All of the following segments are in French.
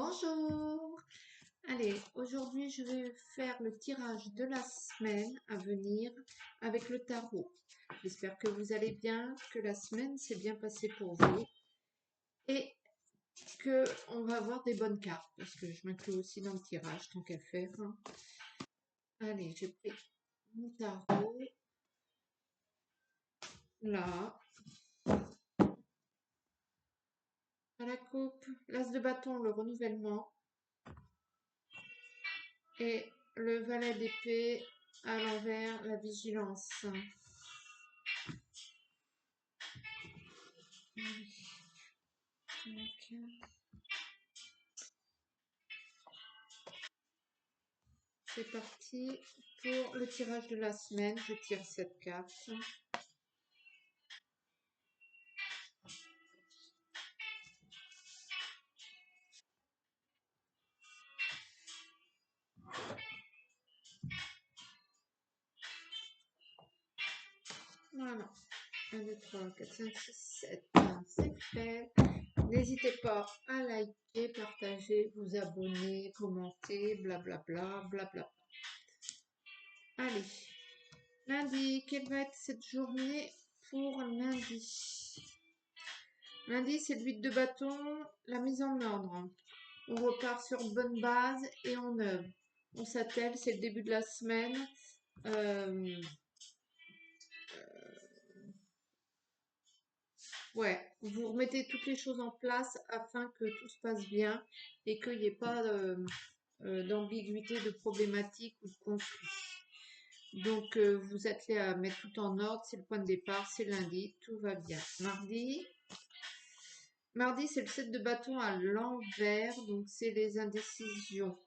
Bonjour! Allez, aujourd'hui je vais faire le tirage de la semaine à venir avec le tarot. J'espère que vous allez bien, que la semaine s'est bien passée pour vous et que on va avoir des bonnes cartes parce que je m'inclus aussi dans le tirage tant qu'à faire. Allez, j'ai pris mon tarot là, à la coupe, l'as de bâton, le renouvellement et le valet d'épée à l'envers, la vigilance. C'est parti pour le tirage de la semaine. Je tire cette carte. Voilà. 1, 2, 3, 4, 5, 6, 7. C'est fait. N'hésitez pas à liker, partager, vous abonner, commenter, blablabla, blablabla. Allez. Lundi, quelle va être cette journée pour lundi? Lundi, c'est le 8 de bâton, la mise en ordre. On repart sur bonne base et on œuvre. On s'attelle, c'est le début de la semaine. Ouais, vous remettez toutes les choses en place afin que tout se passe bien et qu'il n'y ait pas d'ambiguïté, de problématique ou de conflit. Donc, vous attelez à mettre tout en ordre, c'est le point de départ, c'est lundi, tout va bien. Mardi, c'est le 7 de bâton à l'envers, donc c'est les indécisions.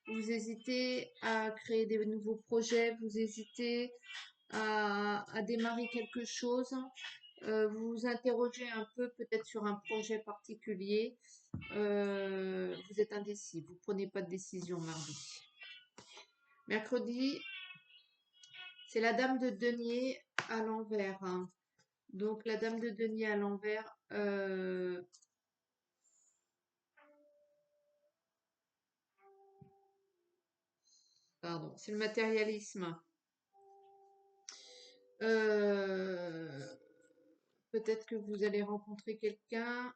Vous hésitez à créer des nouveaux projets, vous hésitez à démarrer quelque chose. Vous vous interrogez un peu peut-être sur un projet particulier. Vous êtes indécis, vous prenez pas de décision mardi. Mercredi, c'est la dame de denier à l'envers, hein. Donc la dame de denier à l'envers, pardon, c'est le matérialisme. Peut-être que vous allez rencontrer quelqu'un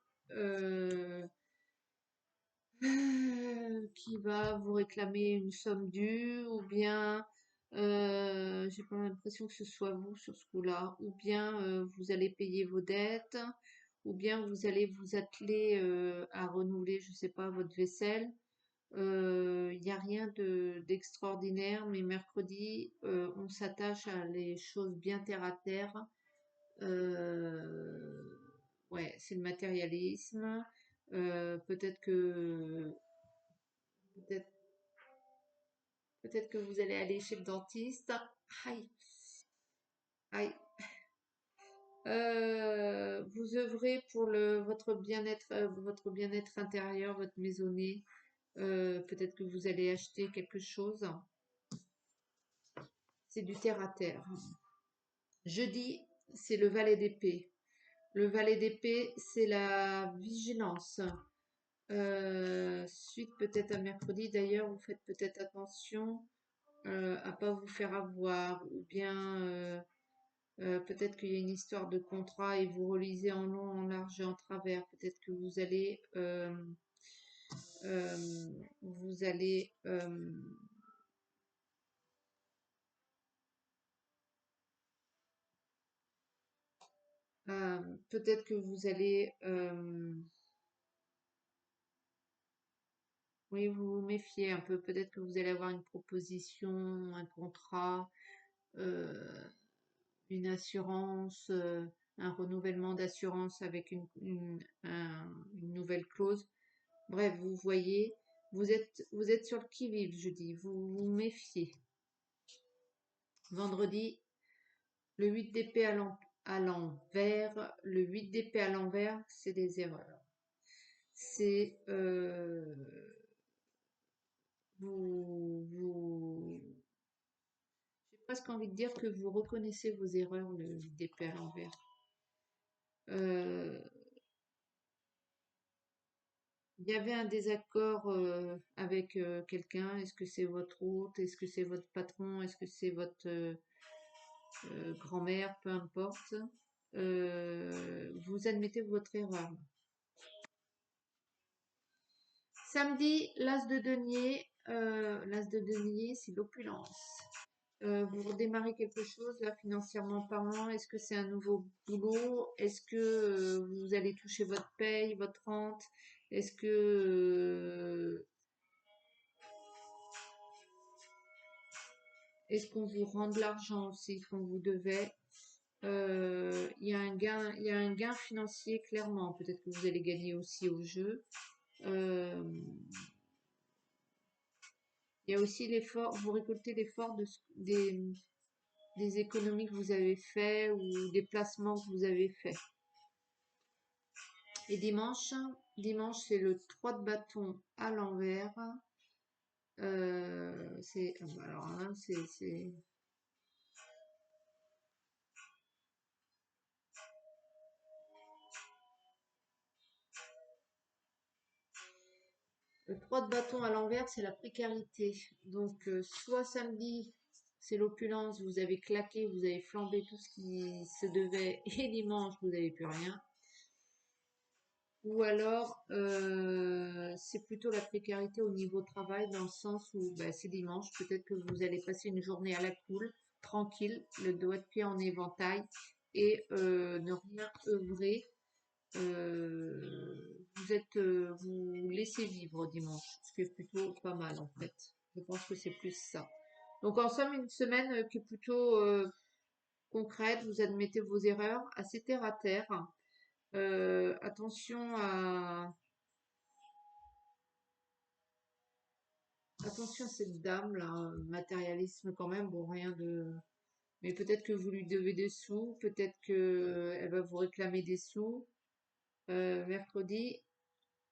qui va vous réclamer une somme due, ou bien j'ai pas l'impression que ce soit vous sur ce coup-là, ou bien vous allez payer vos dettes, ou bien vous allez vous atteler à renouveler, je sais pas, votre vaisselle. Il n'y a rien d'extraordinaire, mais mercredi, on s'attache à les choses bien terre à terre. Ouais, c'est le matérialisme. Peut-être que peut-être peut-être que vous allez aller chez le dentiste. Aïe, aïe. Vous œuvrez pour votre bien-être intérieur, votre maisonnée. Peut-être que vous allez acheter quelque chose. C'est du terre à terre. Jeudi, c'est le valet d'épée. Le valet d'épée, c'est la vigilance. Suite peut-être à mercredi. D'ailleurs, vous faites peut-être attention à pas vous faire avoir, ou bien peut-être qu'il y a une histoire de contrat et vous relisez en long, en large et en travers. Peut-être que vous allez peut-être que vous allez oui, vous vous méfiez un peu. Peut-être que vous allez avoir une proposition, un contrat, euh, une assurance, un renouvellement d'assurance avec une nouvelle clause. Bref, vous voyez, vous êtes sur le qui-vive, je dis, vous vous méfiez. Vendredi, le 8 d'épée à l'envers. Le 8 d'épée à l'envers, c'est des erreurs. C'est j'ai presque envie de dire que vous reconnaissez vos erreurs, le 8 d'épée à l'envers. Euh, il y avait un désaccord avec quelqu'un. Est-ce que c'est votre hôte? Est-ce que c'est votre patron? Est-ce que c'est votre grand-mère? Peu importe. Vous admettez votre erreur. Samedi, l'as de denier, c'est l'opulence. Vous redémarrez quelque chose là financièrement parlant. Est-ce que c'est un nouveau boulot? Est-ce que vous allez toucher votre paye, votre rente? Est-ce que est-ce qu'on vous rend de l'argent aussi qu'on vous devait? Il y a il y a un gain financier clairement. Peut-être que vous allez gagner aussi au jeu. Euh, il y a aussi l'effort, vous récoltez l'effort des économies que vous avez fait ou des placements que vous avez fait. Et dimanche c'est le 3 de bâton à l'envers. Alors là, c'est le 3 de bâton à l'envers, c'est la précarité. Donc soit samedi, c'est l'opulence, vous avez claqué, vous avez flambé tout ce qui se devait, et dimanche, vous n'avez plus rien. Ou alors, c'est plutôt la précarité au niveau travail, dans le sens où bah, c'est dimanche, peut-être que vous allez passer une journée à la cool, tranquille, le doigt de pied en éventail, et ne rien œuvrer. Vous laissez vivre dimanche, ce qui est plutôt pas mal en fait. Je pense que c'est plus ça. Donc en somme, une semaine qui est plutôt concrète, vous admettez vos erreurs, assez terre à terre. Attention attention à cette dame là, matérialisme quand même, bon rien de. Mais peut-être que vous lui devez des sous, peut-être que elle va vous réclamer des sous. Mercredi,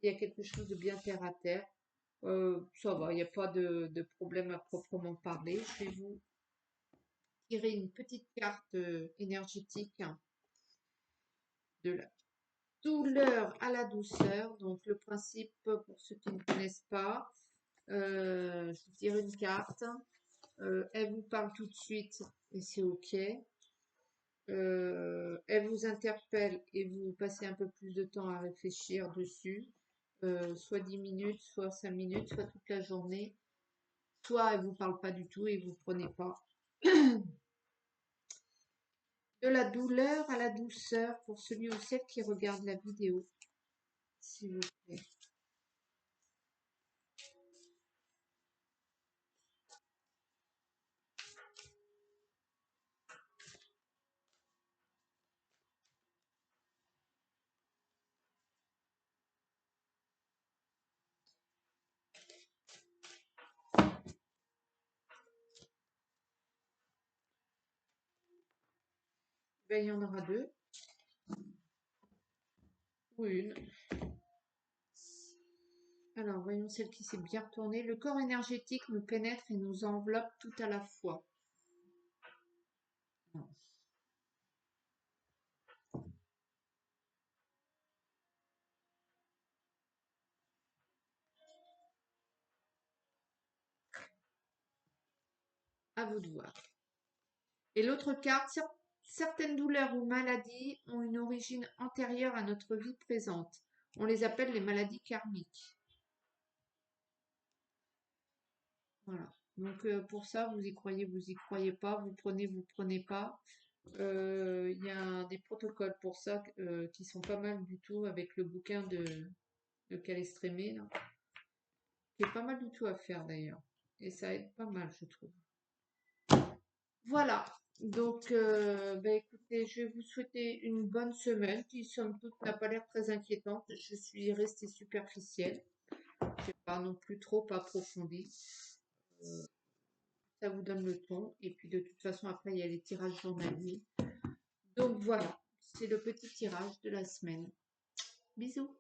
il y a quelque chose de bien terre à terre. Ça va, il n'y a pas de problème à proprement parler. Je vais vous tirer une petite carte énergétique de la douleur à la douceur. Donc le principe, pour ceux qui ne connaissent pas, je vous tire une carte. Elle vous parle tout de suite et c'est OK. Elle vous interpelle et vous passez un peu plus de temps à réfléchir dessus. Soit 10 minutes, soit 5 minutes, soit toute la journée. Soit elle vous parle pas du tout et vous prenez pas. De la douleur à la douceur pour celui ou celle qui regarde la vidéo, s'il vous plaît. Ben, il y en aura deux ou une. Alors, voyons celle qui s'est bien retournée. Le corps énergétique nous pénètre et nous enveloppe tout à la fois. Non. À vous de voir. Et l'autre carte, certaines douleurs ou maladies ont une origine antérieure à notre vie présente. On les appelle les maladies karmiques. Voilà. Donc pour ça, vous y croyez pas, vous prenez pas. Il y a des protocoles pour ça qui sont pas mal du tout avec le bouquin de Calestrémé, là, qui est pas mal du tout à faire d'ailleurs. Et ça aide pas mal, je trouve. Voilà. Donc, ben, écoutez, je vais vous souhaiter une bonne semaine qui, somme toute, n'a pas l'air très inquiétante. Je suis restée superficielle. C'est pas non plus trop approfondi. Euh, Ça vous donne le ton. Et puis, de toute façon, après, il y a les tirages journaliers. Donc, voilà. C'est le petit tirage de la semaine. Bisous.